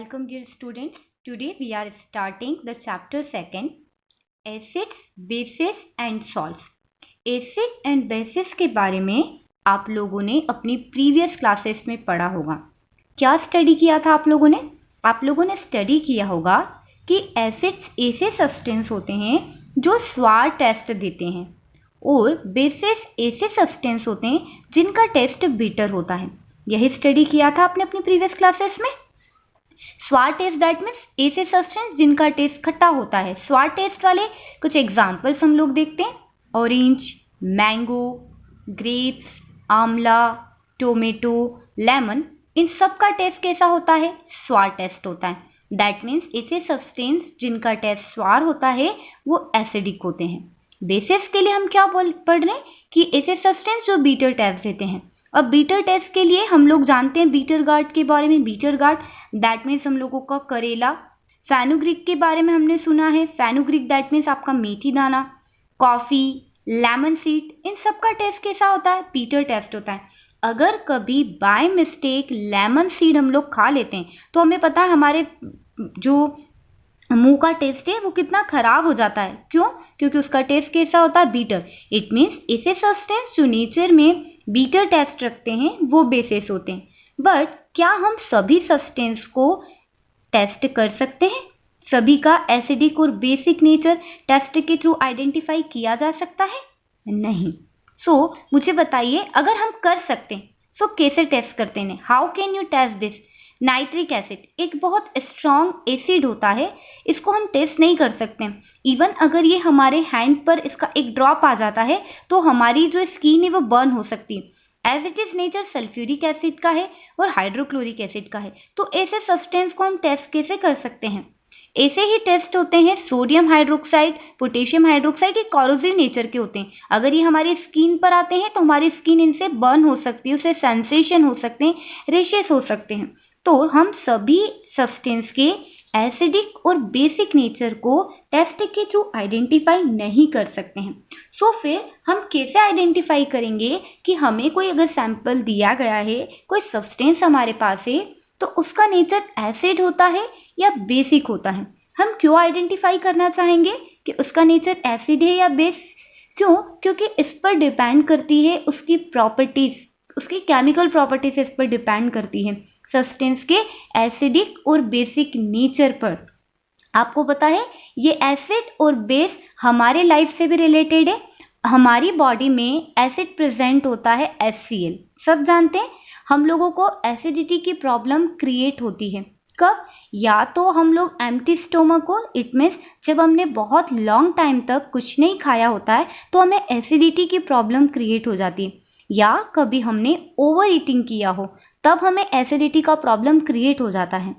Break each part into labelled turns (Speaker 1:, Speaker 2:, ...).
Speaker 1: Welcome dear students. Today we are starting the chapter 2 Acids, Bases and Salts. Acid and bases के बारे में आप लोगों ने अपनी प्रीवियस क्लासेस में पढ़ा होगा। क्या स्टडी किया था आप लोगों ने? आप लोगों ने स्टडी किया होगा कि एसिड्स ऐसे सब्सटेंस होते हैं जो स्वार टेस्ट देते हैं और बेसिस ऐसे सब्सटेंस होते हैं जिनका टेस्ट बिटर होता है। यही स्टडी किया था आपने अपनी प्रीवियस क्लासेस में। स्वार टेस्ट दैट मीन्स ऐसे सब्सटेंस जिनका टेस्ट खट्टा होता है। स्वार टेस्ट वाले कुछ एग्जाम्पल्स हम लोग देखते हैं। ऑरेंज, मैंगो, ग्रेप्स, आंवला, टोमेटो, लेमन, इन सब का टेस्ट कैसा होता है? स्वार टेस्ट होता है। दैट मीन्स ऐसे सब्सटेंस जिनका टेस्ट स्वार होता है वो एसिडिक होते हैं। बेसिस के लिए हम क्या पढ़ रहे हैं कि ऐसे सब्सटेंस जो बीटर टेस्ट देते हैं। अब बीटर टेस्ट के लिए हम लोग जानते हैं बीटर गार्ड के बारे में। बीटर गार्ड दैट मीन्स हम लोगों का करेला। फेनुग्रीक के बारे में हमने सुना है। फेनुग्रीक दैट मीन्स आपका मेथी दाना। कॉफ़ी, लेमन सीड, इन सब का टेस्ट कैसा होता है? बीटर टेस्ट होता है। अगर कभी बाय मिस्टेक लेमन सीड हम लोग खा लेते हैं तो हमें पता है हमारे जो मुंह का टेस्ट है वो कितना खराब हो जाता है। क्यों? क्योंकि उसका टेस्ट कैसा होता है? बीटर। इट मीन्स ऐसे सब्सटेंस जो नेचर में बीटर टेस्ट रखते हैं वो बेसिस होते हैं। बट क्या हम सभी सब्सटेंस को टेस्ट कर सकते हैं? सभी का एसिडिक और बेसिक नेचर टेस्ट के थ्रू आइडेंटिफाई किया जा सकता है? नहीं। सो मुझे बताइए, अगर हम कर सकते हैं सो कैसे टेस्ट करते हैं? How can you test this? Nitric acid एक बहुत स्ट्रॉन्ग एसिड होता है, इसको हम टेस्ट नहीं कर सकते हैं। इवन अगर ये हमारे हैंड पर इसका एक ड्रॉप आ जाता है तो हमारी जो स्किन है वो बर्न हो सकती है। As it is nature sulphuric acid का है और हाइड्रोक्लोरिक एसिड का है। तो ऐसे सब्सटेंस को हम टेस्ट कैसे कर सकते हैं? ऐसे ही टेस्ट होते हैं सोडियम हाइड्रोक्साइड, पोटेशियम हाइड्रोक्साइड, ये कॉरोसिव नेचर के होते हैं। अगर ये हमारी स्किन पर आते हैं तो हमारी स्किन इनसे बर्न हो सकती है, उससे सेंसेशन हो सकते हैं, रेशेस हो सकते हैं। तो हम सभी सब्सटेंस के एसिडिक और बेसिक नेचर को टेस्ट के थ्रू आइडेंटिफाई नहीं कर सकते हैं। सो फिर हम कैसे आइडेंटिफाई करेंगे कि हमें कोई अगर सैंपल दिया गया है, कोई सब्सटेंस हमारे पास है, तो उसका नेचर एसिड होता है या बेसिक होता है? हम क्यों आइडेंटिफाई करना चाहेंगे कि उसका नेचर एसिड है या बेस? क्यों? क्योंकि इस पर डिपेंड करती है उसकी प्रॉपर्टीज़, उसकी केमिकल प्रॉपर्टीज इस पर डिपेंड करती है सब्सटेंस के एसिडिक और बेसिक नेचर पर। आपको पता है ये एसिड और बेस हमारे लाइफ से भी रिलेटेड है। हमारी बॉडी में एसिड प्रेजेंट होता है HCl, सब जानते हैं। हम लोगों को एसिडिटी की प्रॉब्लम क्रिएट होती है कब? या तो हम लोग एम्प्टी स्टोमक हो, इट मीन्स जब हमने बहुत लॉन्ग टाइम तक कुछ नहीं खाया होता है तो हमें एसिडिटी की प्रॉब्लम क्रिएट हो जाती है। या कभी हमने ओवर ईटिंग किया हो तब हमें एसिडिटी का प्रॉब्लम क्रिएट हो जाता है।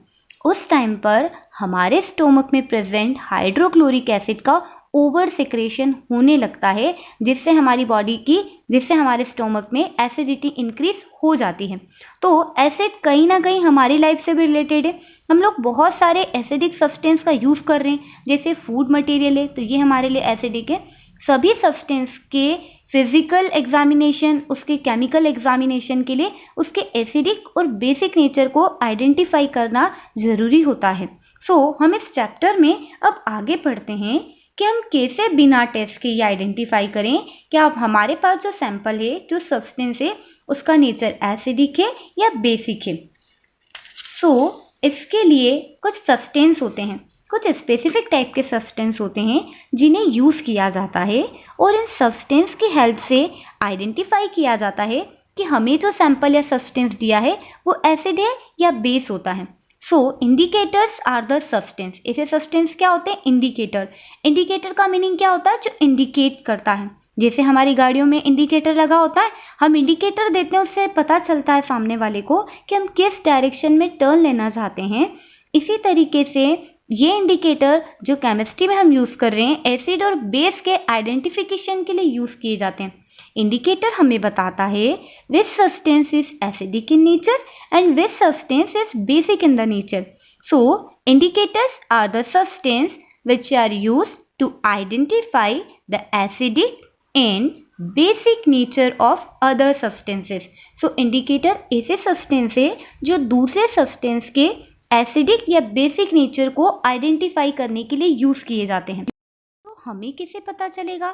Speaker 1: उस टाइम पर हमारे स्टोमक में प्रेजेंट हाइड्रोक्लोरिक एसिड का ओवर सिक्रेशन होने लगता है, जिससे हमारे स्टोमक में एसिडिटी इंक्रीज हो जाती है। तो एसिड कहीं ना कहीं हमारी लाइफ से भी रिलेटेड है। हम लोग बहुत सारे एसिडिक सब्सटेंस का यूज़ कर रहे हैं, जैसे फूड मटेरियल है तो ये हमारे लिए एसिडिक है। सभी सब्सटेंस के फिजिकल एग्जामिनेशन, उसके केमिकल एग्जामिनेशन के लिए उसके एसिडिक और बेसिक नेचर को आइडेंटिफाई करना ज़रूरी होता है। सो हम इस चैप्टर में अब आगे पढ़ते हैं कि हम कैसे बिना टेस्ट के ये आइडेंटिफाई करें कि अब हमारे पास जो सैंपल है, जो सब्सटेंस है, उसका नेचर एसिडिक है या बेसिक है। सो इसके लिए कुछ सब्सटेंस होते हैं, कुछ स्पेसिफिक टाइप के सब्सटेंस होते हैं जिन्हें यूज़ किया जाता है और इन सब्सटेंस की हेल्प से आइडेंटिफाई किया जाता है कि हमें जो सैंपल या सब्सटेंस दिया है वो एसिड है या बेस होता है। सो इंडिकेटर्स आर द सब्सटेंस। ऐसे सब्सटेंस क्या होते हैं? इंडिकेटर। इंडिकेटर का मीनिंग क्या होता है? जो इंडिकेट करता है। जैसे हमारी गाड़ियों में इंडिकेटर लगा होता है, हम इंडिकेटर देते हैं, उससे पता चलता है सामने वाले को कि हम किस डायरेक्शन में टर्न लेना चाहते हैं। इसी तरीके से ये इंडिकेटर जो केमिस्ट्री में हम यूज़ कर रहे हैं, एसिड और बेस के आइडेंटिफिकेशन के लिए यूज़ किए जाते हैं। इंडिकेटर हमें बताता है which substance is acidic in nature and which substance is basic in the nature. So indicators are the substance which are used to identify the acidic and basic nature of other substances. So indicator ऐसे substance है जो दूसरे substance के acidic या basic nature को identify करने के लिए यूज़ किए जाते हैं। तो हमें कैसे पता चलेगा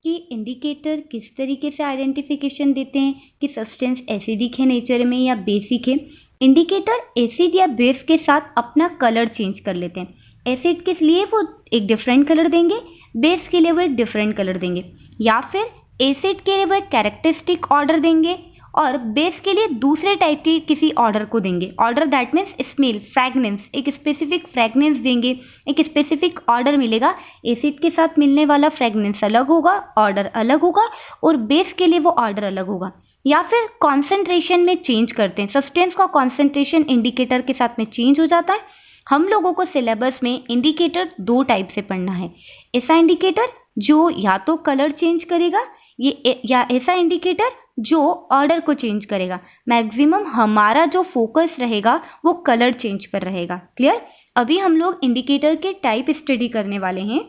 Speaker 1: कि इंडिकेटर किस तरीके से आइडेंटिफिकेशन देते हैं कि सब्सटेंस एसिडिक है नेचर में या बेसिक है? इंडिकेटर एसिड या बेस के साथ अपना कलर चेंज कर लेते हैं। एसिड के लिए वो एक डिफरेंट कलर देंगे, बेस के लिए वो एक डिफरेंट कलर देंगे, या फिर एसिड के लिए वो एक कैरेक्टरिस्टिक ऑर्डर देंगे और बेस के लिए दूसरे टाइप के किसी ऑर्डर को देंगे। ऑर्डर दैट मीन्स स्मेल, फ्रैग्नेंस, एक स्पेसिफिक फ्रैग्नेंस देंगे, एक स्पेसिफिक ऑर्डर मिलेगा। एसिड के साथ मिलने वाला फ्रैग्नेंस अलग होगा, ऑर्डर अलग होगा, और बेस के लिए वो ऑर्डर अलग होगा। या फिर कॉन्सेंट्रेशन में चेंज करते हैं, सब्सटेंस का कॉन्सेंट्रेशन इंडिकेटर के साथ में चेंज हो जाता है। हम लोगों को सिलेबस में इंडिकेटर 2 टाइप से पढ़ना है। ऐसा इंडिकेटर जो या तो कलर चेंज करेगा, या ऐसा इंडिकेटर जो ऑर्डर को चेंज करेगा। मैक्सिमम हमारा जो फोकस रहेगा वो कलर चेंज पर रहेगा। क्लियर? अभी हम लोग इंडिकेटर के टाइप स्टडी करने वाले हैं,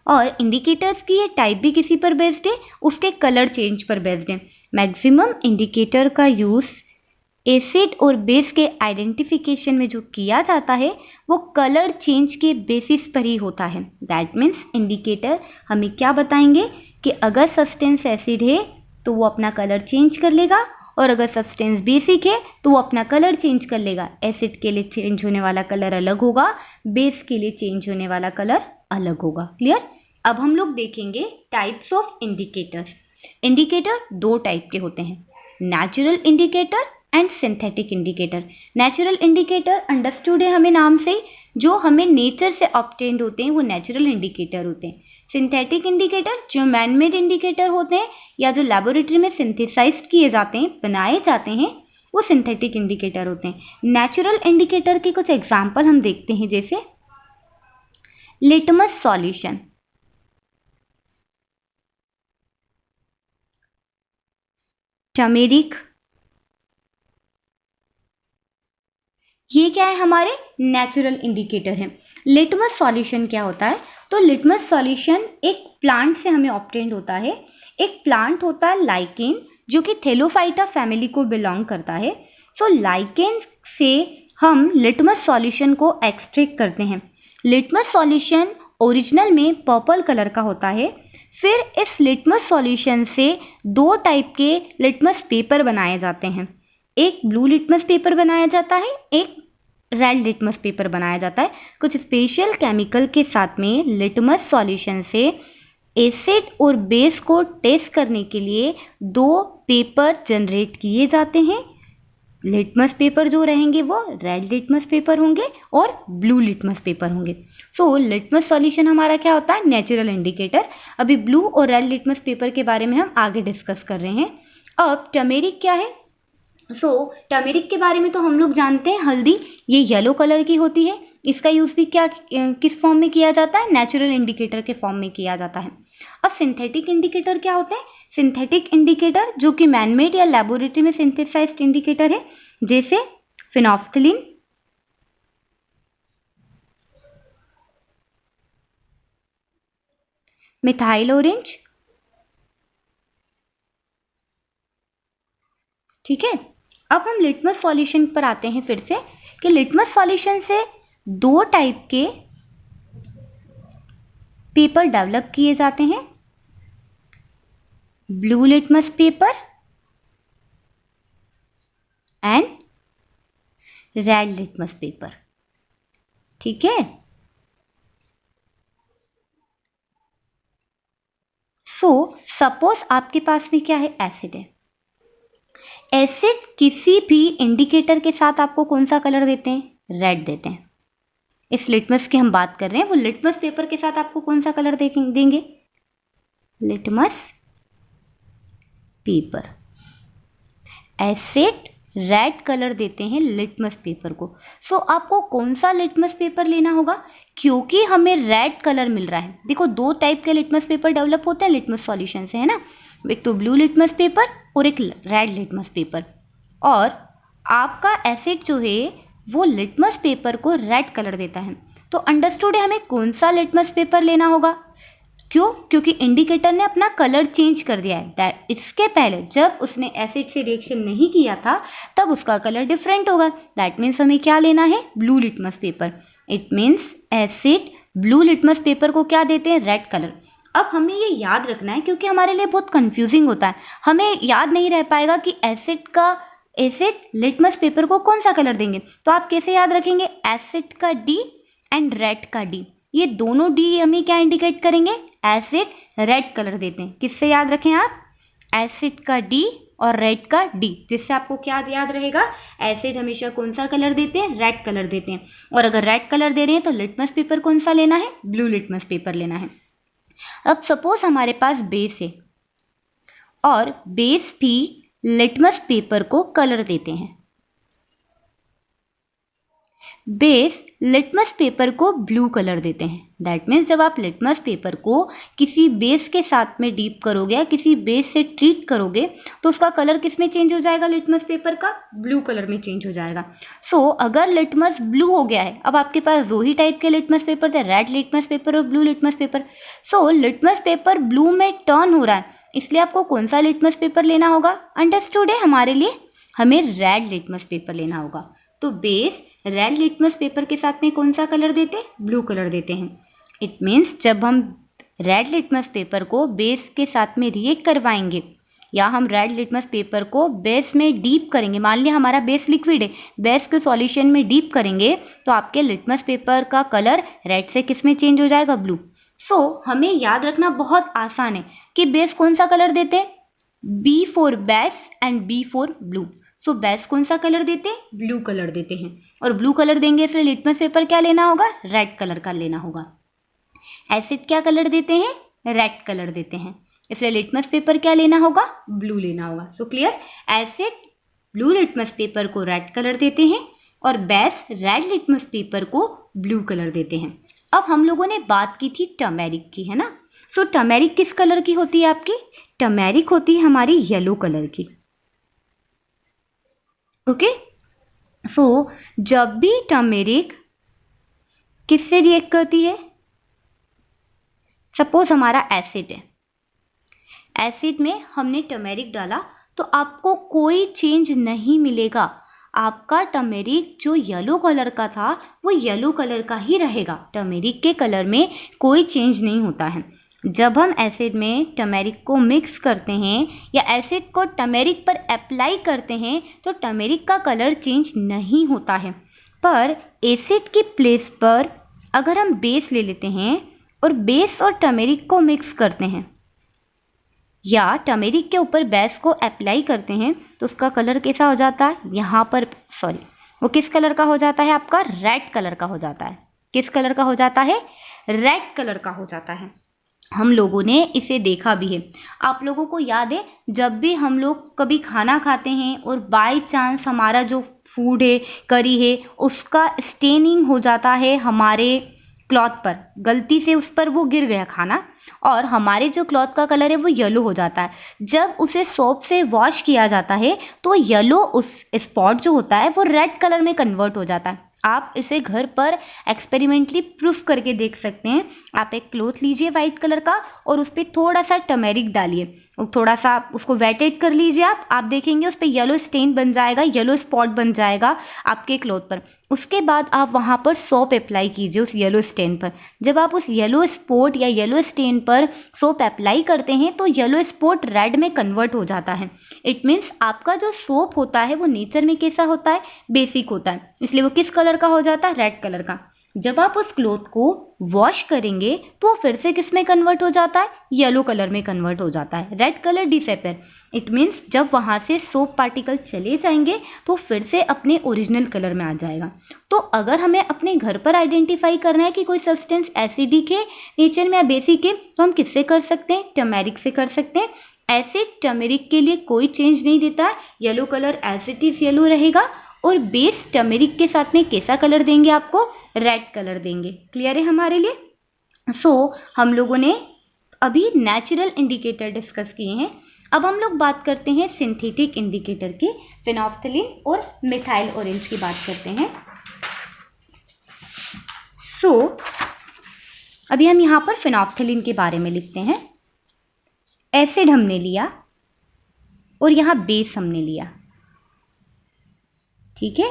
Speaker 1: और इंडिकेटर्स की ये टाइप भी किसी पर बेस्ड है, उसके कलर चेंज पर बेस्ड है। मैक्सिमम इंडिकेटर का यूज़ एसिड और बेस के आइडेंटिफिकेशन में जो किया जाता है वो कलर चेंज के बेसिस पर ही होता है। दैट मीन्स इंडिकेटर हमें क्या बताएंगे कि अगर सब्सटेंस एसिड है तो वो अपना कलर चेंज कर लेगा, और अगर सब्सटेंस बेसिक है तो वो अपना कलर चेंज कर लेगा। एसिड के लिए चेंज होने वाला कलर अलग होगा, बेस के लिए चेंज होने वाला कलर अलग होगा। क्लियर? अब हम लोग देखेंगे types of indicators. Indicator 2 type के होते हैं, natural indicator and synthetic indicator. Natural indicator understood है हमें नाम से, जो हमें नेचर से ऑब्टेन्ड होते हैं वो नेचुरल इंडिकेटर होते हैं। सिंथेटिक इंडिकेटर जो मैनमेड इंडिकेटर होते हैं या जो लेबोरेटरी में सिंथेसाइज्ड किए जाते हैं, बनाए जाते हैं, वो सिंथेटिक इंडिकेटर होते हैं। नेचुरल इंडिकेटर के कुछ एग्जाम्पल हम देखते हैं, जैसे लिटमस सॉल्यूशन, टर्मेरिक, ये क्या है? हमारे नेचुरल इंडिकेटर है। लिटमस सॉल्यूशन क्या होता है? तो लिटमस सॉल्यूशन एक प्लांट से हमें ऑब्टेन्ड होता है। एक प्लांट होता है लाइकेन, जो कि थेलोफाइटा फैमिली को बिलोंग करता है। सो लाइकेन से हम लिटमस सॉल्यूशन को एक्सट्रैक्ट करते हैं। लिटमस सॉल्यूशन ओरिजिनल में पर्पल कलर का होता है। फिर इस लिटमस सॉल्यूशन से 2 टाइप के लिटमस पेपर बनाए जाते हैं। एक ब्लू लिटमस पेपर बनाया जाता है, एक रेड लिटमस पेपर बनाया जाता है। कुछ स्पेशल केमिकल के साथ में लिटमस सॉल्यूशन से एसिड और बेस को टेस्ट करने के लिए 2 पेपर जनरेट किए जाते हैं। लिटमस पेपर जो रहेंगे वो रेड लिटमस पेपर होंगे और ब्लू लिटमस पेपर होंगे। सो लिटमस सॉल्यूशन हमारा क्या होता है? Natural indicator. अभी ब्लू और रेड लिटमस पेपर के बारे में हम आगे डिस्कस कर रहे हैं। अब टर्मेरिक क्या है? टर्मेरिक के बारे में तो हम लोग जानते हैं, हल्दी, ये येलो कलर की होती है। इसका यूज़ भी क्या किस फॉर्म में किया जाता है? नेचुरल इंडिकेटर के फॉर्म में किया जाता है। अब सिंथेटिक इंडिकेटर क्या होते हैं? सिंथेटिक इंडिकेटर जो कि मैनमेड या लेबोरेटरी में सिंथेसाइज्ड इंडिकेटर है, जैसे फिनोफ्थलीन, मिथाइल ऑरेंज। ठीक है, अब हम लिटमस सॉल्यूशन पर आते हैं फिर से, कि लिटमस सॉल्यूशन से 2 टाइप के पेपर डेवलप किए जाते हैं, blue litmus paper and red litmus paper. ठीक है, सपोज आपके पास में क्या है? एसिड है। एसिड किसी भी इंडिकेटर के साथ आपको कौन सा कलर देते हैं? रेड देते हैं। इस लिटमस की हम बात कर रहे हैं, वो लिटमस पेपर के साथ आपको कौन सा कलर देंगे? Litmus paper. Acid red colour देते हैं लिटमस पेपर को। आपको कौन सा लिटमस पेपर लेना होगा? क्योंकि हमें रेड कलर मिल रहा है। देखो 2 टाइप के लिटमस पेपर डेवलप होते हैं लिटमस सॉल्यूशन से, है ना? एक तो ब्लू लिटमस पेपर और एक रेड लिटमस पेपर। और आपका एसिड जो है वो लिटमस पेपर को रेड कलर देता है। तो अंडरस्टूड है हमें कौन सा लिटमस पेपर लेना होगा? क्यों? क्योंकि इंडिकेटर ने अपना कलर चेंज कर दिया है। इसके पहले जब उसने एसिड से रिएक्शन नहीं किया था तब उसका कलर डिफरेंट होगा। दैट मीन्स हमें क्या लेना है? Blue litmus paper. It means acid blue litmus paper को क्या देते हैं? Red colour. अब हमें ये याद रखना है क्योंकि हमारे लिए बहुत कंफ्यूजिंग होता है, हमें याद नहीं रह पाएगा कि एसिड लिटमस पेपर को कौन सा कलर देंगे। तो आप कैसे याद रखेंगे? एसिड का डी एंड रेड का डी, ये दोनों डी हमें क्या इंडिकेट करेंगे? एसिड रेड कलर देते हैं। किससे याद रखें आप? एसिड का डी और रेड का डी, जिससे आपको क्या याद रहेगा? एसिड हमेशा कौन सा कलर देते हैं? रेड कलर देते हैं। और अगर रेड कलर दे रहे हैं तो लिटमस पेपर कौन सा लेना है? ब्लू लिटमस पेपर लेना है। अब सपोज हमारे पास बेस है और बेस भी लिटमस पेपर को कलर देते हैं। बेस लिटमस पेपर को ब्लू कलर देते हैं। दैट मीन्स जब आप लिटमस पेपर को किसी बेस के साथ में डीप करोगे या किसी बेस से ट्रीट करोगे तो उसका कलर किस में चेंज हो जाएगा? लिटमस पेपर का ब्लू कलर में चेंज हो जाएगा। सो अगर लिटमस ब्लू हो गया है, अब आपके पास दो ही टाइप के लिटमस पेपर थे, रेड लिटमस पेपर और ब्लू लिटमस पेपर। सो लिटमस पेपर ब्लू में टर्न हो रहा है, इसलिए आपको कौन सा लिटमस पेपर लेना होगा? अंडरस्टूड है? हमारे लिए हमें रेड लिटमस पेपर लेना होगा। तो बेस रेड लिटमस पेपर के साथ में कौन सा कलर देते हैं? ब्लू कलर देते हैं। इट मीन्स जब हम रेड लिटमस पेपर को बेस के साथ में रिएक्ट करवाएंगे या हम रेड लिटमस पेपर को बेस में डीप करेंगे, मान लिया हमारा बेस लिक्विड है, बेस के सॉल्यूशन में डीप करेंगे तो आपके लिटमस पेपर का कलर रेड से किस में चेंज हो जाएगा? ब्लू। सो हमें याद रखना बहुत आसान है कि बेस कौन सा कलर देते हैं? B for base and B for blue. So base कौन सा कलर देते हैं? ब्लू कलर देते हैं। और ब्लू कलर देंगे इसलिए लिटमस पेपर क्या लेना होगा? रेड कलर का लेना होगा। एसिड क्या कलर देते हैं? रेड कलर देते हैं, इसलिए लिटमस पेपर क्या लेना होगा? ब्लू लेना होगा। So clear? Acid blue litmus paper को रेड कलर देते हैं और बेस रेड लिटमस पेपर को ब्लू कलर देते हैं। अब हम लोगों ने बात की थी टर्मेरिक की, है ना? सो टर्मेरिक किस कलर की होती है आपकी? टर्मेरिक होती है हमारी येलो कलर की। ओके, सो जब भी टर्मेरिक किससे रिएक्ट करती है? सपोज हमारा एसिड है, एसिड में हमने टर्मेरिक डाला तो आपको कोई चेंज नहीं मिलेगा। आपका टर्मेरिक जो येलो कलर का था वो येलो कलर का ही रहेगा। टर्मेरिक के कलर में कोई चेंज नहीं होता है। जब हम एसिड में टर्मेरिक को मिक्स करते हैं या एसिड को टर्मेरिक पर अप्लाई करते हैं तो टर्मेरिक का कलर चेंज नहीं होता है। पर एसिड की प्लेस पर अगर हम बेस ले लेते हैं और बेस और टर्मेरिक को मिक्स करते हैं या टर्मेरिक के ऊपर बेस को अप्लाई करते हैं तो उसका कलर कैसा हो जाता है? यहाँ पर वो किस कलर का हो जाता है? आपका रेड कलर का हो जाता है। किस कलर का हो जाता है? रेड कलर का हो जाता है। हम लोगों ने इसे देखा भी है। आप लोगों को याद है जब भी हम लोग कभी खाना खाते हैं और बाय चांस हमारा जो फूड है, करी है, उसका स्टेनिंग हो जाता है हमारे क्लॉथ पर, गलती से उस पर वो गिर गया खाना और हमारे जो क्लॉथ का कलर है वो येलो हो जाता है। जब उसे सोप से वॉश किया जाता है तो येलो उस स्पॉट जो होता है वो रेड कलर में कन्वर्ट हो जाता है। आप इसे घर पर एक्सपेरिमेंटली प्रूफ करके देख सकते हैं। आप एक क्लॉथ लीजिए वाइट कलर का और उस पर थोड़ा सा टर्मेरिक डालिए, थोड़ा सा उसको वेटेड कर लीजिए। आप देखेंगे उस पर येलो स्टेन बन जाएगा, येलो स्पॉट बन जाएगा आपके क्लॉथ पर। उसके बाद आप वहाँ पर सोप अप्लाई कीजिए उस येलो स्टेन पर। जब आप उस येलो स्पॉट या येलो स्टेन पर सोप अप्लाई करते हैं तो येलो स्पॉट रेड में कन्वर्ट हो जाता है। इट मीन्स आपका जो सोप होता है वो नेचर में कैसा होता है? बेसिक होता है, इसलिए वो किस कलर का हो जाता है? रेड कलर का। जब आप उस क्लॉथ को वॉश करेंगे तो वो फिर से किस में कन्वर्ट हो जाता है? येलो कलर में कन्वर्ट हो जाता है। Red colour disappear. It means जब वहाँ से सोप पार्टिकल चले जाएंगे तो फिर से अपने ओरिजिनल कलर में आ जाएगा। तो अगर हमें अपने घर पर आइडेंटिफाई करना है कि कोई सब्सटेंस एसिडिक है नेचर में या बेसिक है तो हम किससे कर सकते हैं? टर्मेरिक से कर सकते हैं। एसिड टर्मेरिक के लिए कोई चेंज नहीं देता है, yellow colour as it is yellow रहेगा और बेस टर्मेरिक के साथ में कैसा कलर देंगे? आपको रेड कलर देंगे। क्लियर है हमारे लिए? सो हम लोगों ने अभी नेचुरल इंडिकेटर डिस्कस किए हैं। अब हम लोग बात करते हैं सिंथेटिक इंडिकेटर की। फेनोल्फ्थालीन और मिथाइल ऑरेंज की बात करते हैं। सो अभी हम यहाँ पर फिनोल्फ्थलीन के बारे में लिखते हैं। एसिड हमने लिया और यहाँ बेस हमने लिया, ठीक है।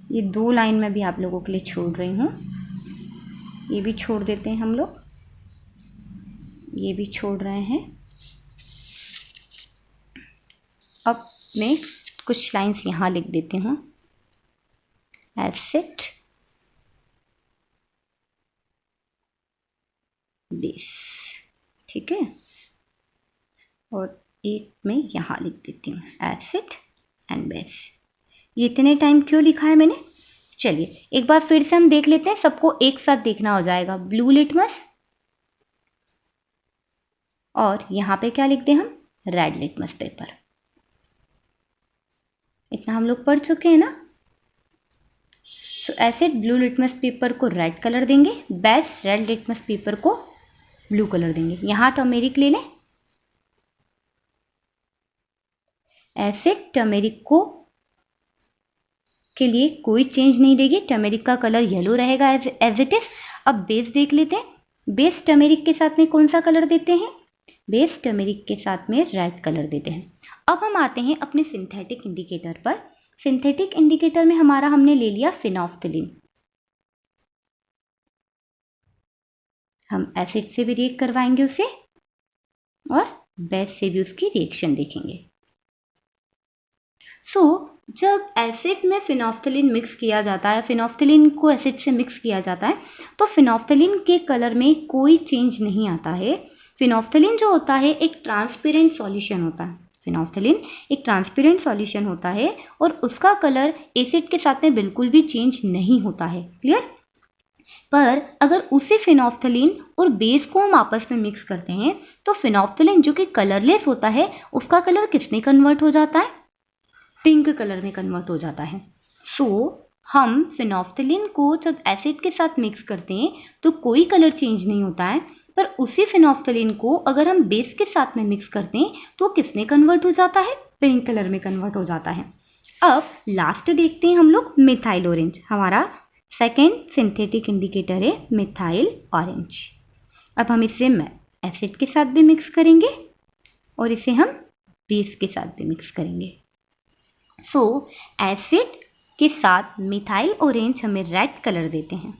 Speaker 1: ये 2 लाइन में भी आप लोगों के लिए छोड़ रही हूँ, ये भी छोड़ देते हैं हम लोग, ये भी छोड़ रहे हैं। अब मैं कुछ लाइंस यहाँ लिख देती हूँ। एसिड बेस, ठीक है। और एक मैं यहाँ लिख देती हूँ एसिड एंड बेस। ये इतने टाइम क्यों लिखा है मैंने? चलिए एक बार फिर से हम देख लेते हैं, सबको एक साथ देखना हो जाएगा। ब्लू लिटमस और यहाँ पे क्या लिख दें हम? Red litmus paper. इतना हम लोग पढ़ चुके हैं ना। सो एसिड ब्लू लिटमस पेपर को रेड कलर देंगे, बेस रेड लिटमस पेपर को ब्लू कलर देंगे। यहाँ टर्मेरिक ले लें। एसिड टर्मेरिक को के लिए कोई चेंज नहीं देगी, टर्मेरिक का कलर येलो रहेगा एज इट इज। अब बेस देख लेते हैं। बेस टर्मेरिक के साथ में कौन सा कलर देते हैं? बेस टर्मेरिक के साथ में रेड कलर देते हैं। अब हम आते हैं अपने सिंथेटिक इंडिकेटर पर। सिंथेटिक इंडिकेटर में हमने ले लिया फिनोल्फ्थलीन। हम एसिड से भी रिएक्ट करवाएंगे उसे और बेस से भी उसकी रिएक्शन देखेंगे। जब एसिड में फिनोल्फ्थलीन मिक्स किया जाता है, फिनोल्फ्थलीन को एसिड से मिक्स किया जाता है, तो फिनोल्फ्थलीन के कलर में कोई चेंज नहीं आता है। फिनोल्फ्थलीन जो होता है एक ट्रांसपेरेंट सॉल्यूशन होता है। फिनोल्फ्थलीन एक ट्रांसपेरेंट सॉल्यूशन होता है और उसका कलर एसिड के साथ में बिल्कुल भी चेंज नहीं होता है। क्लियर? पर अगर उसी फिनोल्फ्थलीन और बेस को हम आपस में मिक्स करते हैं तो फिनोल्फ्थलीन जो कि कलरलेस होता है उसका कलर किस में कन्वर्ट हो जाता है? पिंक कलर में कन्वर्ट हो जाता है। हम फिनोल्फ्थलीन को जब एसिड के साथ मिक्स करते हैं तो कोई कलर चेंज नहीं होता है, पर उसी फिनोल्फ्थलीन को अगर हम बेस के साथ में मिक्स करते हैं तो किस में कन्वर्ट हो जाता है? पिंक कलर में कन्वर्ट हो जाता है। अब लास्ट देखते हैं हम लोग मिथाइल ऑरेंज। हमारा सेकेंड सिंथेटिक इंडिकेटर है मिथाइल ऑरेंज। अब हम इसे एसिड के साथ भी मिक्स करेंगे और इसे हम बेस के साथ भी मिक्स करेंगे। एसिड के साथ मिथाइल ऑरेंज हमें रेड कलर देते हैं।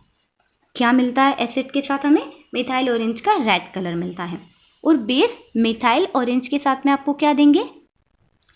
Speaker 1: क्या मिलता है एसिड के साथ? हमें मिथाइल ऑरेंज का रेड कलर मिलता है। और बेस मिथाइल ऑरेंज के साथ में आपको क्या देंगे?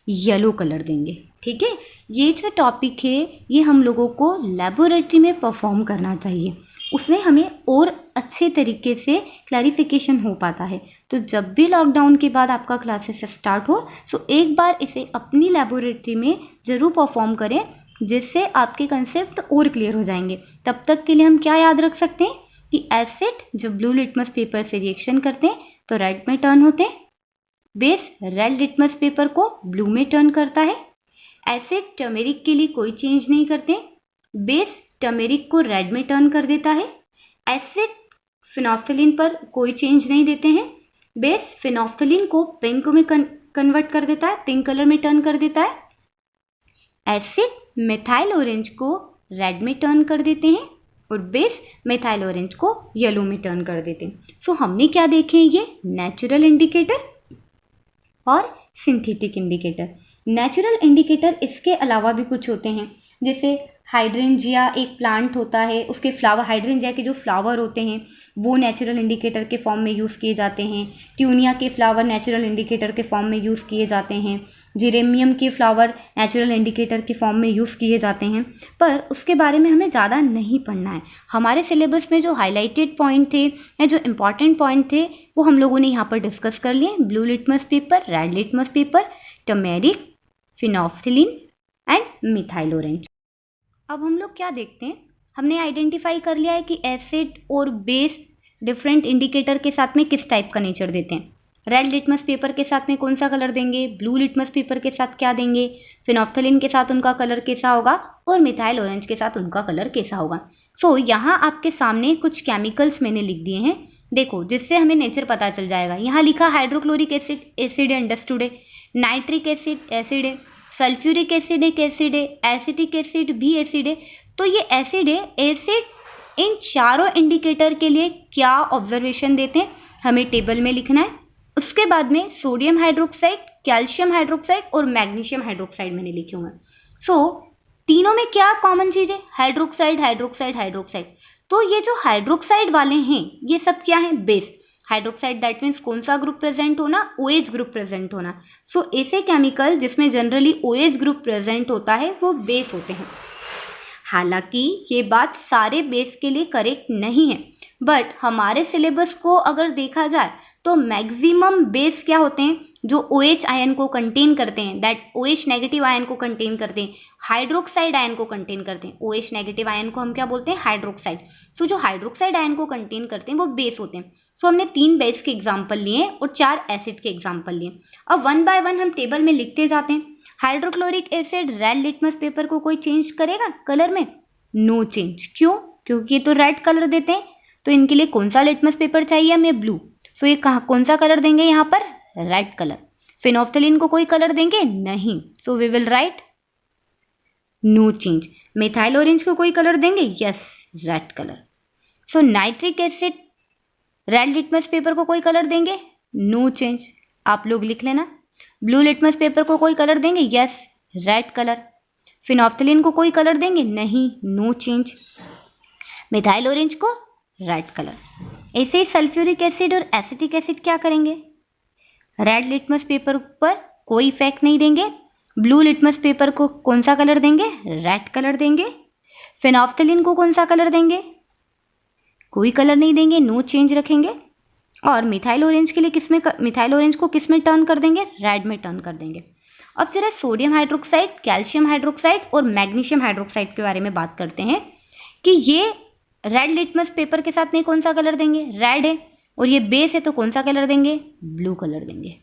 Speaker 1: येलो कलर देंगे। ठीक है, ये जो टॉपिक है ये हम लोगों को लेबोरेटरी में परफॉर्म करना चाहिए, उसमें हमें और अच्छे तरीके से क्लैरिफिकेशन हो पाता है। तो जब भी लॉकडाउन के बाद आपका क्लासेस स्टार्ट हो तो एक बार इसे अपनी लेबोरेटरी में ज़रूर परफॉर्म करें, जिससे आपके कंसेप्ट और क्लियर हो जाएंगे। तब तक के लिए हम क्या याद रख सकते हैं कि एसिड जब ब्लू लिटमस पेपर से रिएक्शन करते हैं तो रेड में टर्न होते हैं, बेस रेड लिटमस पेपर को ब्लू में टर्न करता है, एसिड टर्मेरिक के लिए कोई चेंज नहीं करते, बेस टर्मेरिक को रेड में टर्न कर देता है, एसिड फिनोल्फ्थलीन पर कोई चेंज नहीं देते हैं, बेस फिनोल्फ्थलीन को पिंक में कन्वर्ट कर देता है, पिंक कलर में टर्न कर देता है, एसिड मिथाइल ऑरेंज को रेड में टर्न कर देते हैं और बेस मिथाइल ऑरेंज को येलो में टर्न कर देते हैं। हमने क्या देखे? ये नेचुरल इंडिकेटर और सिंथेटिक इंडिकेटर। नेचुरल इंडिकेटर इसके अलावा भी कुछ होते हैं, जैसे हाइड्रेंजिया एक प्लांट होता है, उसके फ्लावर, हाइड्रेंजिया के जो फ्लावर होते हैं वो नेचुरल इंडिकेटर के फॉर्म में यूज़ किए जाते हैं। ट्यूनिया के फ्लावर नेचुरल इंडिकेटर के फॉर्म में यूज़ किए जाते हैं। जेरेमियम के फ्लावर नेचुरल इंडिकेटर के फॉर्म में यूज़ किए जाते हैं, पर उसके बारे में हमें ज़्यादा नहीं पढ़ना है। हमारे सिलेबस में जो हाईलाइटेड पॉइंट थे या जो इम्पॉर्टेंट पॉइंट थे वो हम लोगों ने यहाँ पर डिस्कस कर लिए। Blue litmus paper, red litmus paper, turmeric, phenolphthalein and methyl orange. अब हम लोग क्या देखते हैं, हमने आइडेंटिफाई कर लिया है कि एसिड और बेस डिफरेंट इंडिकेटर के साथ में किस टाइप का नेचर देते हैं। रेड लिटमस पेपर के साथ में कौन सा कलर देंगे, ब्लू लिटमस पेपर के साथ क्या देंगे, फिनोल्फ्थलीन के साथ उनका कलर कैसा होगा और मिथाइल ऑरेंज के साथ उनका कलर कैसा होगा। यहाँ आपके सामने कुछ केमिकल्स मैंने लिख दिए हैं, देखो, जिससे हमें नेचर पता चल जाएगा। यहाँ लिखा हाइड्रोक्लोरिक एसिड, एसिड है, अंडरस्टूड है। नाइट्रिक एसिड, एसिड है। सल्फ्यूरिक एसिड एक एसिड है, एसिटिक एसिड भी एसिड है। तो ये एसिड है। एसिड इन चारों इंडिकेटर के लिए क्या ऑब्जर्वेशन देते हैं हमें टेबल में लिखना है। उसके बाद में सोडियम हाइड्रोक्साइड, कैल्शियम हाइड्रोक्साइड और मैग्नीशियम हाइड्रोक्साइड मैंने लिखे हुए हैं। सो तीनों में क्या कॉमन चीज है, हाइड्रोक्साइड हाइड्रोक्साइड हाइड्रोक्साइड। तो ये जो हाइड्रोक्साइड वाले हैं ये सब क्या है, बेस। हाइड्रोक्साइड दैट मीन्स कौन सा ग्रुप प्रेजेंट होना, OH ग्रुप प्रेजेंट होना। सो ऐसे केमिकल जिसमें जनरली OH ग्रुप प्रेजेंट होता है वो बेस होते हैं। हालांकि ये बात सारे बेस के लिए करेक्ट नहीं है, बट हमारे सिलेबस को अगर देखा जाए तो मैक्सिमम बेस क्या होते हैं जो OH आयन को कंटेन करते हैं, दैट OH नेगेटिव आयन को कंटेन करते हैं, हाइड्रोक्साइड आयन को कंटेन करते हैं। OH नेगेटिव आयन को हम क्या बोलते हैं, हाइड्रोक्साइड। तो जो हाइड्रोक्साइड आयन को कंटेन करते हैं वो बेस होते हैं। सो हमने 3 बेस के एग्जाम्पल लिए और 4 एसिड के एग्जाम्पल लिए। अब 1 बाय 1 हम टेबल में लिखते जाते हैं। Hydrochloric acid red litmus paper को कोई चेंज करेगा कलर में, नो चेंज। क्यों, क्योंकि ये तो रेड कलर देते हैं, तो इनके लिए कौन सा लिटमस पेपर चाहिए हमें, ब्लू। सो ये कौन सा कलर देंगे यहाँ पर, रेड कलर। फिनोफ्थलीन को कोई कलर देंगे, नहीं। So we will write no change. Methyl orange को कोई कलर देंगे, yes, red colour. So nitric acid red litmus paper को कोई कलर देंगे, नो चेंज। आप लोग लिख लेना। ब्लू लिटमस पेपर को कोई कलर देंगे, यस, रेड कलर। फिनोफ्थलीन को कोई कलर देंगे, नहीं, नो चेंज। मिथाइल ऑरेंज को रेड कलर। ऐसे ही सल्फ्यूरिक एसिड और एसिटिक एसिड क्या करेंगे, रेड लिटमस पेपर पर कोई इफेक्ट नहीं देंगे। ब्लू लिटमस पेपर को कौन सा कलर देंगे, रेड कलर देंगे। फिनोफ्थलीन को कौन सा कलर देंगे, कोई कलर नहीं देंगे, नो चेंज रखेंगे। और मिथाइल ऑरेंज के लिए मिथाइल ऑरेंज को किस में टर्न कर देंगे, रेड में टर्न कर देंगे। अब जरा सोडियम हाइड्रोक्साइड, कैल्शियम हाइड्रोक्साइड और मैग्नीशियम हाइड्रोक्साइड के बारे में बात करते हैं कि ये रेड लिटमस पेपर के साथ में कौन सा कलर देंगे, रेड है, और ये बेस है तो कौन सा कलर देंगे, ब्लू कलर देंगे।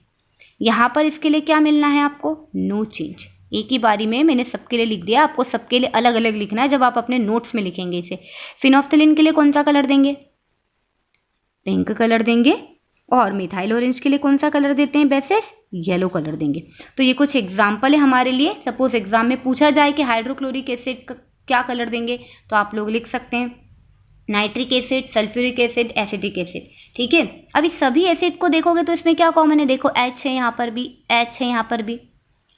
Speaker 1: यहाँ पर इसके लिए क्या मिलना है आपको, नो चेंज। एक ही बारी में मैंने सबके लिए लिख दिया, आपको सबके लिए अलग अलग लिखना है जब आप अपने नोट्स में लिखेंगे इसे। फिनोफ्थलीन के लिए कौन सा कलर देंगे, पिंक कलर देंगे। और मिथाइल ऑरेंज के लिए कौन सा कलर देते हैं बेसिस, येलो कलर देंगे। तो ये कुछ एग्जाम्पल है हमारे लिए। सपोज एग्जाम में पूछा जाए कि हाइड्रोक्लोरिक एसिड का क्या कलर देंगे, तो आप लोग लिख सकते हैं nitric acid, sulphuric acid, acetic acid. ठीक है, अब इस सभी एसिड को देखोगे तो इसमें क्या कॉमन है, देखो H है यहाँ पर भी, H है यहाँ पर भी,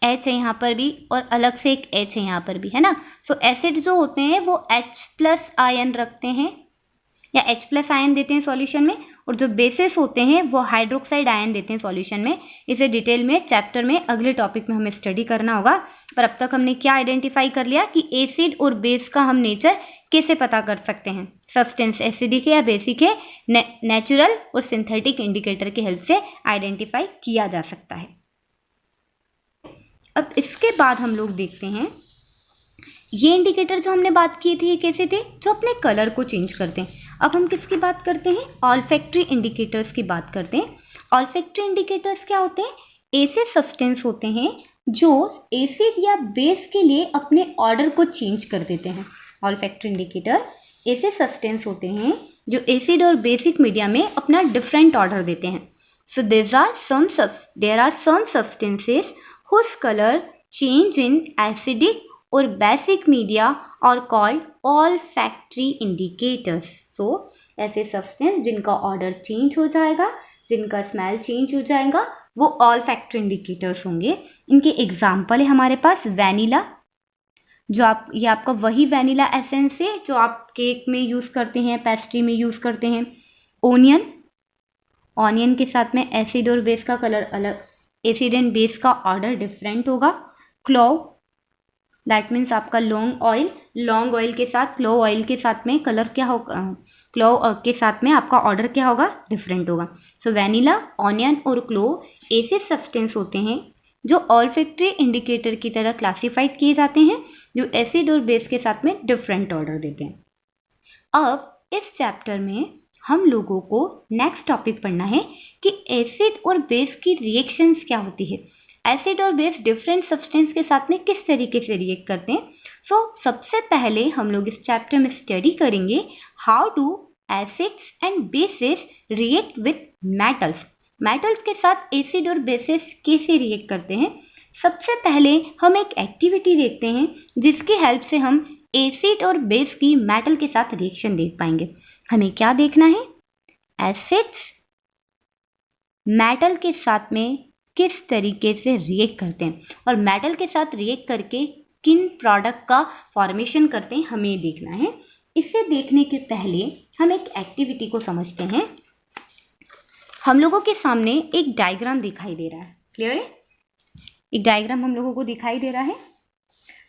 Speaker 1: H है यहाँ पर भी, और अलग से एक H है यहाँ पर भी, है ना। सो एसिड जो होते हैं वो H+ आयन रखते हैं या H+ आयन देते हैं सॉल्यूशन में, और जो बेसिस होते हैं वो हाइड्रोक्साइड आयन देते हैं सॉल्यूशन में। इसे डिटेल में चैप्टर में अगले टॉपिक में हमें स्टडी करना होगा। पर अब तक हमने क्या आइडेंटिफाई कर लिया कि एसिड और बेस का हम नेचर कैसे पता कर सकते हैं। सब्सटेंस एसिडिक है या बेसिक है, नेचुरल और सिंथेटिक इंडिकेटर की हेल्प से आइडेंटिफाई किया जा सकता है। अब इसके बाद हम लोग देखते हैं ये इंडिकेटर जो हमने बात की थी ये कैसे थे, जो अपने कलर को चेंज करते हैं। अब हम किसकी बात करते हैं, ऑल्फैक्टरी इंडिकेटर्स की बात करते हैं। ऑल्फैक्टरी इंडिकेटर्स क्या होते हैं, ऐसे सब्सटेंस होते हैं जो एसिड या बेस के लिए अपने ऑर्डर को चेंज कर देते हैं। ऑल्फैक्टरी इंडिकेटर ऐसे सब्सटेंस होते हैं जो एसिड और बेसिक मीडिया में अपना डिफरेंट ऑर्डर देते हैं। So there are some substances whose colour change in acidic और बेसिक मीडिया और कॉल्ड ऑल्फैक्टरी इंडिकेटर्स। सो ऐसे सब्सटेंस जिनका ऑर्डर चेंज हो जाएगा, जिनका स्मेल चेंज हो जाएगा, वो ऑल्फैक्टरी इंडिकेटर्स होंगे। इनके एग्जाम्पल है हमारे पास वैनिला, जो ये आपका वही वैनिला एसेंस है जो आप केक में यूज़ करते हैं, पेस्ट्री में यूज़ करते हैं। ऑनियन के साथ में एसिड और बेस का कलर अलग, एसिड एंड बेस का ऑर्डर डिफरेंट होगा। क्लोव दैट मीन्स आपका लॉन्ग ऑयल के साथ क्लोव ऑयल के साथ में कलर क्या होगा, क्लोव के साथ में आपका ऑर्डर क्या होगा, डिफरेंट होगा। सो वैनिला, ऑनियन और क्लोव ऐसे सब्सटेंस होते हैं जो ऑल्फैक्टरी इंडिकेटर की तरह क्लासिफाइड किए जाते हैं, जो एसिड और बेस के साथ में डिफरेंट ऑर्डर देते हैं। अब इस चैप्टर में हम लोगों को नेक्स्ट टॉपिक पढ़ना है कि एसिड और बेस की रिएक्शंस क्या होती है। एसिड और बेस डिफरेंट सब्सटेंस के साथ में किस तरीके से रिएक्ट करते हैं। सो सबसे पहले हम लोग इस चैप्टर में स्टडी करेंगे how do acids and bases react with metals. Metals के साथ एसिड और बेसिस कैसे रिएक्ट करते हैं। सबसे पहले हम एक एक्टिविटी देखते हैं जिसकी हेल्प से हम एसिड और बेस की मेटल के साथ रिएक्शन देख पाएंगे। हमें क्या देखना है? एसिड्स मेटल के साथ में किस तरीके से रिएक्ट करते हैं और मेटल के साथ रिएक्ट करके किन प्रोडक्ट का फॉर्मेशन करते हैं, हमें देखना है। इसे देखने के पहले हम एक एक्टिविटी को समझते हैं। हम लोगों के सामने एक डायग्राम दिखाई दे रहा है, क्लियर है? एक डायग्राम हम लोगों को दिखाई दे रहा है।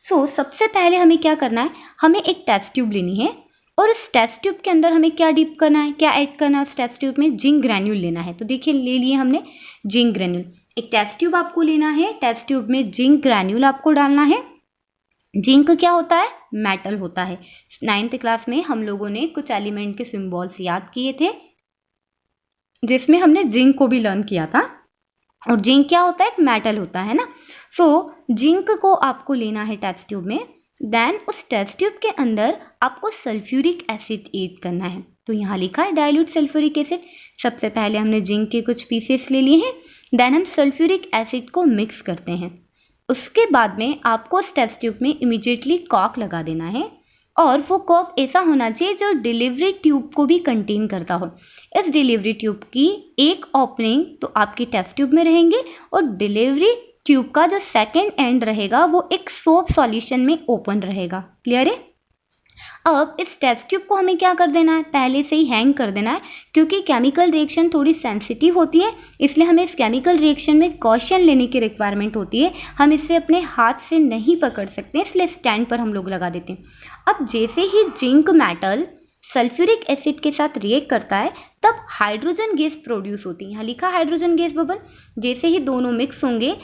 Speaker 1: सबसे पहले हमें क्या करना है, हमें एक टेस्ट ट्यूब लेनी है और उस टेस्ट ट्यूब के अंदर हमें क्या डिप करना है, क्या ऐड करना है उस टेस्ट ट्यूब में? जिंक ग्रैन्यूल लेना है। तो देखिए ले लिए हमने जिंक ग्रैन्यूल। एक टेस्ट ट्यूब आपको लेना है, टेस्ट ट्यूब में जिंक ग्रैन्यूल आपको डालना है। जिंक क्या होता है? मेटल होता है। 9th क्लास में हम लोगों ने कुछ एलिमेंट के सिंबल्स याद किए थे जिसमें हमने जिंक को भी लर्न किया था। और जिंक क्या होता है? एक मेटल होता है ना। जिंक को आपको लेना है टेस्ट ट्यूब में। देन उस टेस्ट ट्यूब के अंदर आपको सल्फ्यूरिक एसिड ऐड करना है। तो यहाँ लिखा है डाइल्यूट सल्फ्यूरिक एसिड। सबसे पहले हमने जिंक के कुछ पीसेस ले लिए हैं, देन हम सल्फ्यूरिक एसिड को मिक्स करते हैं। उसके बाद में आपको उस टेस्ट ट्यूब में इमीडिएटली कॉर्क लगा देना है और वो कॉर्क ऐसा होना चाहिए जो डिलीवरी ट्यूब को भी कंटेन करता हो। इस डिलीवरी ट्यूब की एक ओपनिंग तो आपकी टेस्ट ट्यूब में रहेंगे और डिलीवरी ट्यूब का जो सेकेंड एंड रहेगा वो एक सोप सॉल्यूशन में ओपन रहेगा। क्लियर है? अब इस टेस्ट ट्यूब को हमें क्या कर देना है? पहले से ही हैंग कर देना है, क्योंकि केमिकल रिएक्शन थोड़ी सेंसिटिव होती है, इसलिए हमें इस केमिकल रिएक्शन में कॉशन लेने की रिक्वायरमेंट होती है। हम इसे अपने हाथ से नहीं पकड़ सकते, इसलिए स्टैंड पर हम लोग लगा देते हैं। अब जैसे ही जिंक मेटल सल्फ्यूरिक एसिड के साथ रिएक्ट करता है तब हाइड्रोजन गैस प्रोड्यूस होती है। यहाँ लिखा हाइड्रोजन गैस बबल। जैसे ही दोनों मिक्स होंगे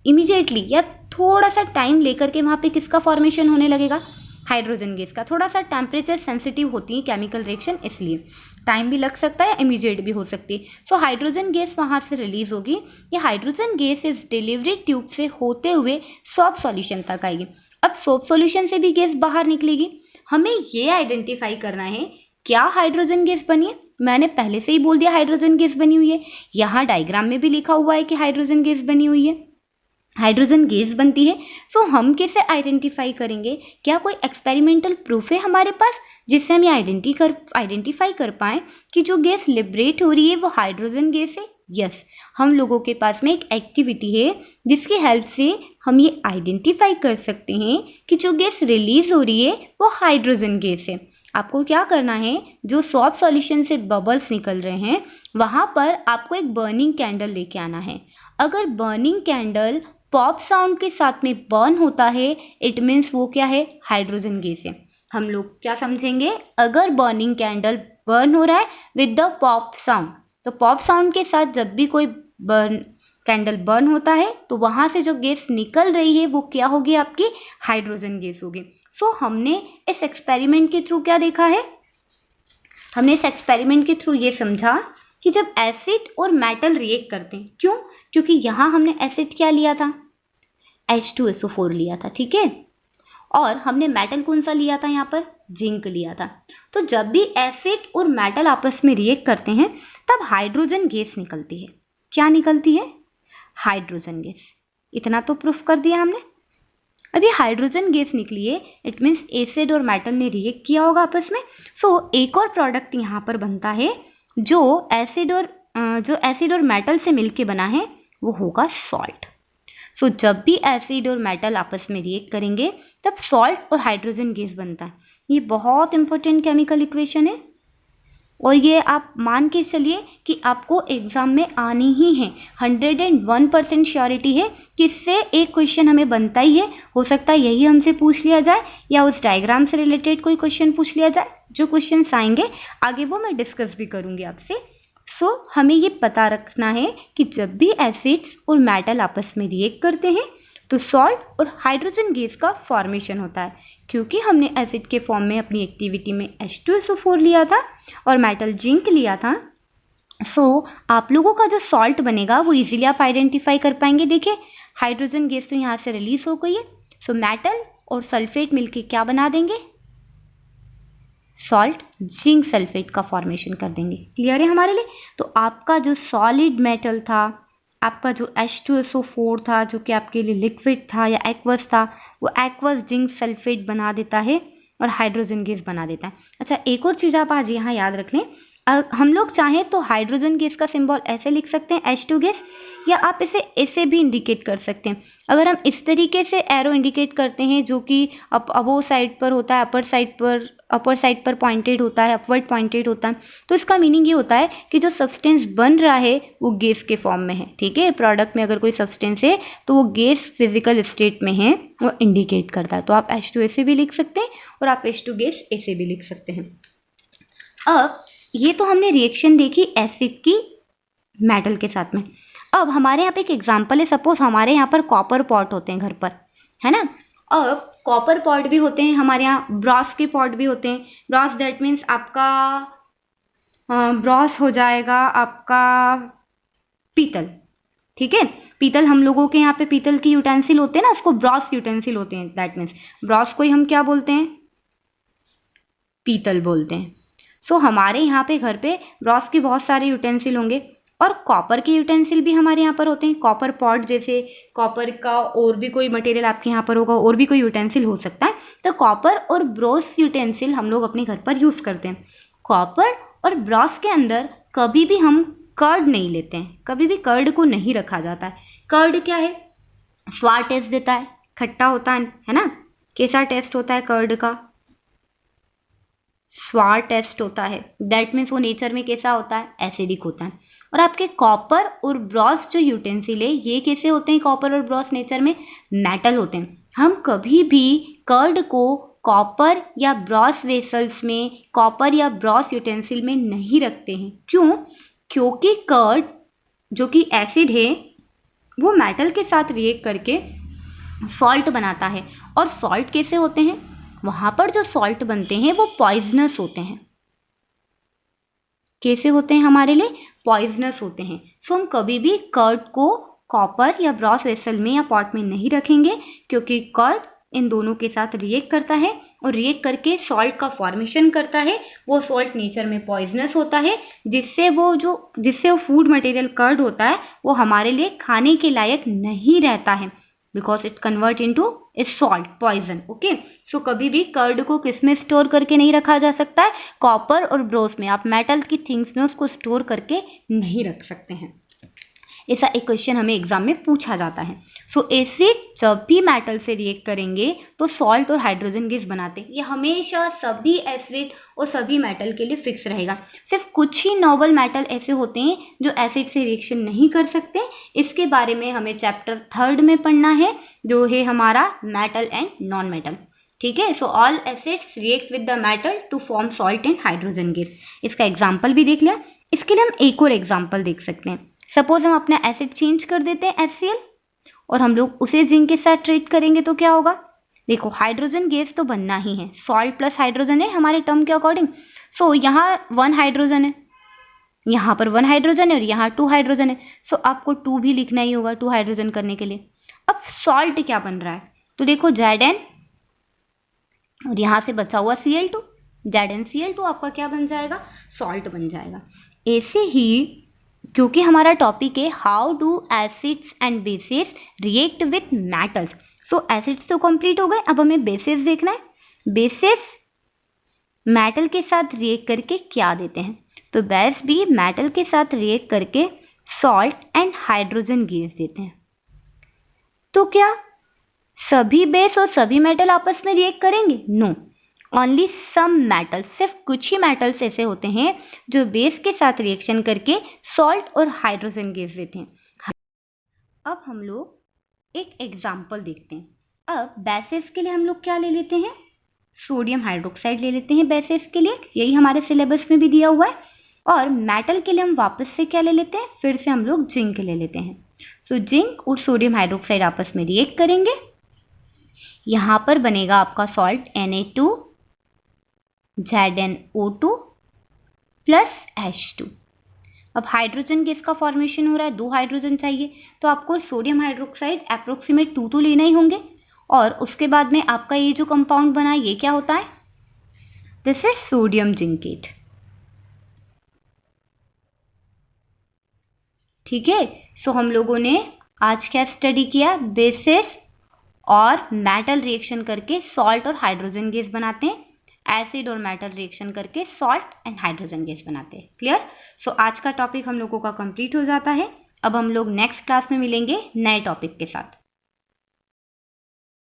Speaker 1: इमीडिएटली या थोड़ा सा टाइम लेकर के वहाँ पे किसका फॉर्मेशन होने लगेगा? हाइड्रोजन गैस का। थोड़ा सा टेम्परेचर सेंसिटिव होती है केमिकल रिएक्शन, इसलिए टाइम भी लग सकता है या इमीडिएट भी हो सकती है। हाइड्रोजन गैस वहाँ से रिलीज होगी। ये हाइड्रोजन गैस इस डिलीवरी ट्यूब से होते हुए सोप सॉल्यूशन तक आएगी। अब सोप सॉल्यूशन से भी गैस बाहर निकलेगी। हमें ये आइडेंटिफाई करना है क्या हाइड्रोजन गैस बनी है। मैंने पहले से ही बोल दिया हाइड्रोजन गैस बनी हुई है। यहाँ डायग्राम में भी लिखा हुआ है कि हाइड्रोजन गैस बनी हुई है, हाइड्रोजन गैस बनती है। हम कैसे आइडेंटिफाई करेंगे? क्या कोई एक्सपेरिमेंटल प्रूफ है हमारे पास जिससे हम ये आइडेंटिफाई कर पाएँ कि जो गैस लिबरेट हो रही है वो हाइड्रोजन गैस है? यस, हम लोगों के पास में एक एक्टिविटी है जिसकी हेल्प से हम ये आइडेंटिफाई कर सकते हैं कि जो गैस रिलीज हो रही है वो हाइड्रोजन गैस है। आपको क्या करना है, जो सोप सॉल्यूशन से बबल्स निकल रहे हैं वहाँ पर आपको एक बर्निंग कैंडल लेके आना है। अगर बर्निंग कैंडल पॉप साउंड के साथ में बर्न होता है, इट मीन्स वो क्या है? हाइड्रोजन गैस है। हम लोग क्या समझेंगे? अगर बर्निंग कैंडल बर्न हो रहा है विद द पॉप साउंड, तो पॉप साउंड के साथ जब भी कोई कैंडल बर्न होता है तो वहाँ से जो गैस निकल रही है वो क्या होगी? आपकी हाइड्रोजन गैस होगी। हमने इस एक्सपेरिमेंट के थ्रू क्या देखा है? हमने इस एक्सपेरिमेंट के थ्रू ये समझा कि जब एसिड और मेटल रिएक्ट करते हैं, क्यों? क्योंकि यहाँ हमने एसिड क्या लिया था? H2SO4 लिया था, ठीक है। और हमने मेटल कौन सा लिया था? यहाँ पर जिंक लिया था। तो जब भी एसिड और मेटल आपस में रिएक्ट करते हैं तब हाइड्रोजन गैस निकलती है। क्या निकलती है? Hydrogen gas. इतना तो प्रूफ कर दिया हमने। अब ये हाइड्रोजन गैस निकली है, इट मीन्स एसिड और मेटल ने रिएक्ट किया होगा आपस में। एक और प्रोडक्ट यहाँ पर बनता है जो एसिड और मेटल से मिलके बना है, वो होगा सॉल्ट। जब भी एसिड और मेटल आपस में रिएक्ट करेंगे तब सॉल्ट और हाइड्रोजन गैस बनता है। ये बहुत इंपॉर्टेंट केमिकल इक्वेशन है और ये आप मान के चलिए कि आपको एग्जाम में आनी ही है। 101% श्योरिटी है कि इससे एक क्वेश्चन हमें बनता ही है। हो सकता है यही हमसे पूछ लिया जाए या उस डायग्राम से रिलेटेड कोई क्वेश्चन पूछ लिया जाए। जो क्वेश्चन आएंगे आगे वो मैं डिस्कस भी करूँगी आपसे। हमें ये पता रखना है कि जब भी एसिड्स और मेटल आपस में रिएक्ट करते हैं तो सॉल्ट और हाइड्रोजन गैस का फॉर्मेशन होता है। क्योंकि हमने एसिड के फॉर्म में अपनी एक्टिविटी में H2SO4 लिया था और मेटल जिंक लिया था, आप लोगों का जो सॉल्ट बनेगा वो इजीली आप आइडेंटिफाई कर पाएंगे। देखिए हाइड्रोजन गैस तो यहाँ से रिलीज हो गई है। मेटल और सल्फेट मिलके क्या बना देंगे? सॉल्ट, जिंक सल्फेट का फॉर्मेशन कर देंगे। क्लियर है हमारे लिए? तो आपका जो सॉलिड मेटल था आपका जो H2SO4 था जो कि आपके लिए लिक्विड था या एक्वस था, वो एक्वस जिंक सल्फेट बना देता है और हाइड्रोजन गैस बना देता है। अच्छा, एक और चीज़ आप आज यहाँ याद रख लें, हम लोग चाहें तो हाइड्रोजन गैस का सिंबल ऐसे लिख सकते हैं H2 गैस, या आप इसे ऐसे भी इंडिकेट कर सकते हैं। अगर हम इस तरीके से एरो इंडिकेट करते हैं जो कि अबोव साइड पर होता है, अपर साइड पर पॉइंटेड होता है, अपवर्ड पॉइंटेड होता है, तो इसका मीनिंग ये होता है कि जो सब्सटेंस बन रहा है वो गैस के फॉर्म में है। ठीक है, प्रोडक्ट में अगर कोई सब्सटेंस है तो वो गैस फिजिकल स्टेट में है, वो इंडिकेट करता है। तो आप H2 ऐसे भी लिख सकते हैं और आप H2 गैस ऐसे भी लिख सकते हैं। अब ये तो हमने रिएक्शन देखी एसिड की मेटल के साथ में। अब हमारे यहाँ पे एक एग्जांपल है, सपोज हमारे यहाँ पर कॉपर पॉट होते हैं घर पर, है ना। अब कॉपर पॉट भी होते हैं हमारे यहाँ, ब्रॉस के पॉट भी होते हैं। ब्रॉस दैट मीन्स आपका ब्रॉस हो जाएगा आपका पीतल। ठीक है, पीतल हम लोगों के यहाँ पे पीतल की यूटेंसिल होते हैं ना, उसको ब्रॉस यूटेंसिल होते हैं। दैट मीन्स ब्रॉस को ही हम क्या बोलते हैं, पीतल बोलते हैं। सो हमारे यहाँ पे घर पे ब्रॉस के बहुत सारे यूटेंसिल होंगे और कॉपर के यूटेंसिल भी हमारे यहाँ पर होते हैं। कॉपर पॉट, जैसे कॉपर का और भी कोई मटेरियल आपके यहाँ पर होगा, और भी कोई यूटेंसिल हो सकता है, तो कॉपर और ब्रॉस यूटेंसिल हम लोग अपने घर पर यूज़ करते हैं। कॉपर और ब्रॉस के अंदर कभी भी हम कर्ड नहीं लेते हैं, कभी भी कर्ड को नहीं रखा जाता है। कर्ड क्या है, स्वार टेस्ट देता है, खट्टा होता है ना। कैसा टेस्ट होता है कर्ड का, स्वार टेस्ट होता है। दैट मीन्स वो नेचर में कैसा होता है, एसिडिक होता है। और आपके कॉपर और ब्रॉस जो यूटेंसिल है ये कैसे होते हैं, कॉपर और ब्रॉस नेचर में मेटल होते हैं। हम कभी भी कर्ड को कॉपर या ब्रॉस वेसल्स में, कॉपर या ब्रॉस यूटेंसिल में नहीं रखते हैं। क्यों, क्योंकि कर्ड जो कि एसिड है वो मेटल के साथ रिएक्ट करके सॉल्ट बनाता है। और सॉल्ट कैसे होते हैं, वहाँ पर जो सॉल्ट बनते हैं वो पॉइजनस होते हैं। कैसे होते हैं, हमारे लिए पॉइजनस होते हैं। सो हम कभी भी कर्ड को कॉपर या ब्रॉस वेसल में या पॉट में नहीं रखेंगे, क्योंकि कर्ड इन दोनों के साथ रिएक्ट करता है और रिएक्ट करके सॉल्ट का फॉर्मेशन करता है। वो सॉल्ट नेचर में पॉइजनस होता है, जिससे वो फूड मटेरियल कर्ड होता है वो हमारे लिए खाने के लायक नहीं रहता है, because it convert into a salt, poison. Okay, so कभी भी कर्ड को किस में स्टोर करके नहीं रखा जा सकता है, कॉपर और ब्रोस में। आप मेटल की थिंग्स में उसको स्टोर करके नहीं रख सकते हैं। ऐसा एक क्वेश्चन हमें एग्जाम में पूछा जाता है। सो एसिड जब भी मेटल से रिएक्ट करेंगे तो सॉल्ट और हाइड्रोजन गैस बनाते हैं। ये हमेशा सभी एसिड और सभी मेटल के लिए फिक्स रहेगा। सिर्फ कुछ ही नोबल मेटल ऐसे होते हैं जो एसिड से रिएक्शन नहीं कर सकते। इसके बारे में हमें चैप्टर 3 में पढ़ना है, जो है हमारा मेटल एंड नॉन मेटल। ठीक है, so all acids react with the metal to form salt and hydrogen gas. इसका एग्जाम्पल भी देख लिया। इसके लिए हम एक और एग्जाम्पल देख सकते हैं। सपोज हम अपना एसिड चेंज कर देते हैं HCl और हम लोग उसे जिंक के साथ ट्रीट करेंगे तो क्या होगा। देखो, हाइड्रोजन गैस तो बनना ही है, सॉल्ट प्लस हाइड्रोजन है हमारे टर्म के अकॉर्डिंग। सो यहाँ 1 हाइड्रोजन है, यहाँ पर 1 हाइड्रोजन है और यहाँ 2 हाइड्रोजन है। सो आपको 2 भी लिखना ही होगा 2 हाइड्रोजन करने के लिए। अब सॉल्ट क्या बन रहा है, तो देखो Zn और यहाँ से बचा हुआ Cl2, ZnCl2 आपका क्या बन जाएगा, सॉल्ट बन जाएगा। ऐसे ही क्योंकि हमारा टॉपिक है how do acids and bases react with metals, so acids तो कंप्लीट हो गए, अब हमें बेसिस देखना है। बेसिस मेटल के साथ रिएक्ट करके क्या देते हैं, तो बेस भी मेटल के साथ रिएक्ट करके सॉल्ट एंड हाइड्रोजन गैस देते हैं। तो क्या सभी बेस और सभी मेटल आपस में रिएक्ट करेंगे, नो, ओनली सम मेटल, सिर्फ कुछ ही मेटल्स ऐसे होते हैं जो बेस के साथ रिएक्शन करके सॉल्ट और हाइड्रोजन गैस देते हैं। अब हम लोग एक एग्जाम्पल देखते हैं। अब बेसिस के लिए हम लोग क्या ले लेते हैं, सोडियम हाइड्रोक्साइड ले लेते हैं बेसिस के लिए, यही हमारे सिलेबस में भी दिया हुआ है। और मेटल के लिए हम वापस से क्या ले लेते हैं, फिर से हम लोग जिंक ले लेते हैं। सो जिंक और सोडियम हाइड्रोक्साइड आपस में रिएक्ट करेंगे, यहाँ पर बनेगा आपका salt Na2 ZnO2 plus H2। अब हाइड्रोजन गैस का फॉर्मेशन हो रहा है, 2 हाइड्रोजन चाहिए, तो आपको सोडियम हाइड्रोक्साइड अप्रोक्सीमेट 2 तो लेना ही होंगे। और उसके बाद में आपका ये जो कंपाउंड बना ये क्या होता है, दिस इज सोडियम जिंकेट। ठीक है, सो हम लोगों ने आज क्या स्टडी किया, बेसिस और मेटल रिएक्शन करके सॉल्ट और हाइड्रोजन गैस बनाते हैं, एसिड और मेटल रिएक्शन करके सॉल्ट एंड हाइड्रोजन गैस बनाते हैं। क्लियर? सो आज का टॉपिक हम लोगों का कंप्लीट हो जाता है। अब हम लोग नेक्स्ट क्लास में मिलेंगे नए टॉपिक के साथ।